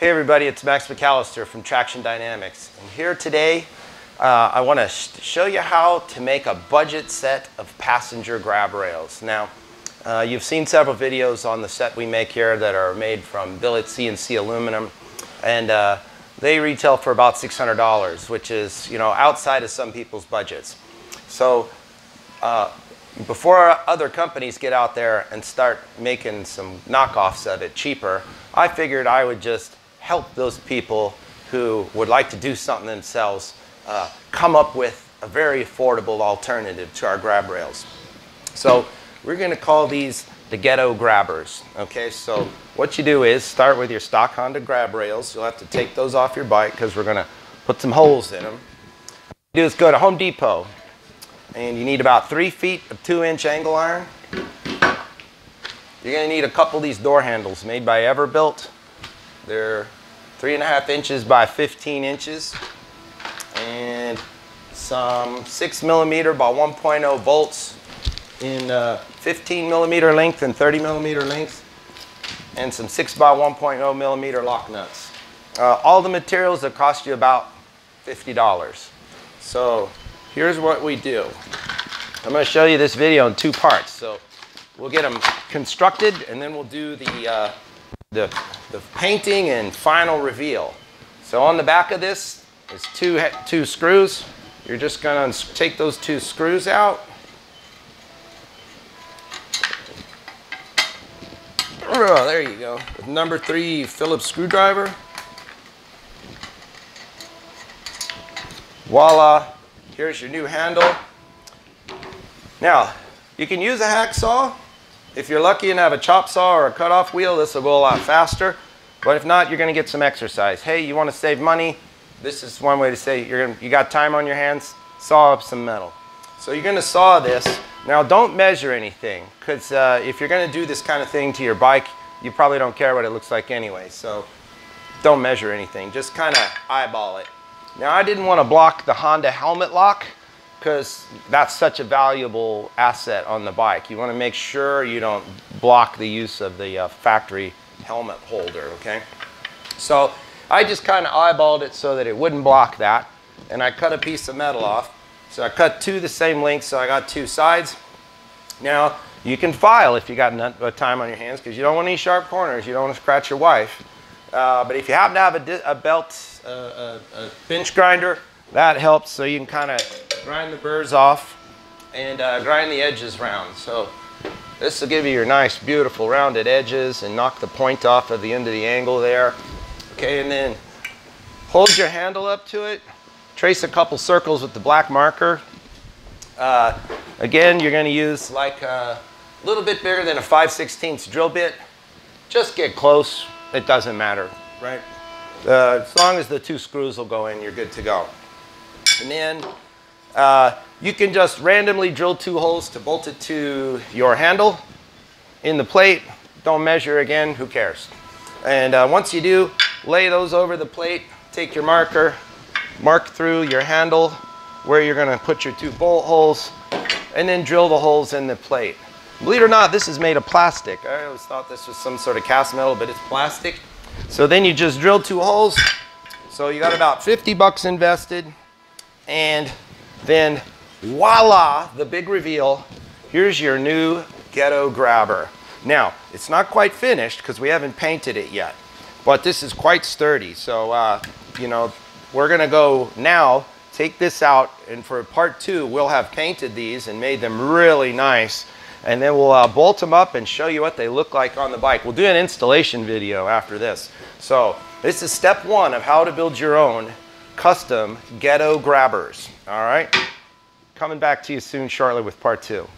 Hey everybody, it's Max McAllister from Traction Dynamics. And here today, I want to show you how to make a budget set of passenger grab rails. Now, you've seen several videos on the set we make here that are made from billet CNC aluminum. And they retail for about $600, which is, outside of some people's budgets. So, before other companies get out there and start making some knockoffs of it cheaper, I figured I would just help those people who would like to do something themselves come up with a very affordable alternative to our grab rails. So we're going to call these the Ghetto Grabberz. Okay, so what you do is start with your stock Honda grab rails. You'll have to take those off your bike because we're going to put some holes in them. What you do is go to Home Depot, and you need about 3 feet of 2-inch angle iron. You're going to need a couple of these door handles made by Everbuilt. They're 3.5 inches by 15 inches. And some 6mm by 1.0 bolts in 15mm length and 30mm length. And some 6 by 1.0mm lock nuts. All the materials that cost you about $50. So here's what we do. I'm going to show you this video in 2 parts. So we'll get them constructed, and then we'll do the painting and final reveal. So on the back of this is two screws. You're just going to take those 2 screws out. Oh, there you go. With number 3 Phillips screwdriver. Voila. Here's your new handle. Now, you can use a hacksaw. If you're lucky and have a chop saw or a cutoff wheel, this will go a lot faster. But if not, you're going to get some exercise. Hey, you want to save money? This is one way to say you got time on your hands, saw up some metal. So you're going to saw this. Now, don't measure anything, because if you're going to do this kind of thing to your bike, you probably don't care what it looks like anyway. So don't measure anything. Just kind of eyeball it. Now, I didn't want to block the Honda helmet lock, because that's such a valuable asset on the bike. You want to make sure you don't block the use of the factory helmet holder, okay? So I just kind of eyeballed it so that it wouldn't block that, and I cut a piece of metal off. So I cut 2 the same length, so I got 2 sides. Now, you can file if you got time on your hands, because you don't want any sharp corners. You don't want to scratch your wife. But if you happen to have a belt, a bench grinder, that helps, so you can kind of grind the burrs off and grind the edges round. So this will give you your nice, beautiful rounded edges and knock the point off of the end of the angle there. Okay, and then hold your handle up to it. Trace a couple circles with the black marker. Again, you're going to use like a little bit bigger than a 5/16 drill bit. Just get close. It doesn't matter, right? As long as the 2 screws will go in, you're good to go. And then you can just randomly drill 2 holes to bolt it to your handle in the plate. Don't measure again, who cares? And once you do, lay those over the plate, take your marker, mark through your handle where you're going to put your 2 bolt holes, and then drill the holes in the plate. Believe it or not, this is made of plastic. I always thought this was some sort of cast metal, but it's plastic. So then you just drill 2 holes. So you got about $50 invested. And then voila, the big reveal. Here's your new Ghetto Grabber. Now, it's not quite finished because we haven't painted it yet, but this is quite sturdy. So, we're going to go now, take this out, and for part 2, we'll have painted these and made them really nice. And then we'll bolt them up and show you what they look like on the bike. We'll do an installation video after this. So this is step 1 of how to build your own custom Ghetto Grabberz. All right? Coming back to you soon shortly with part 2.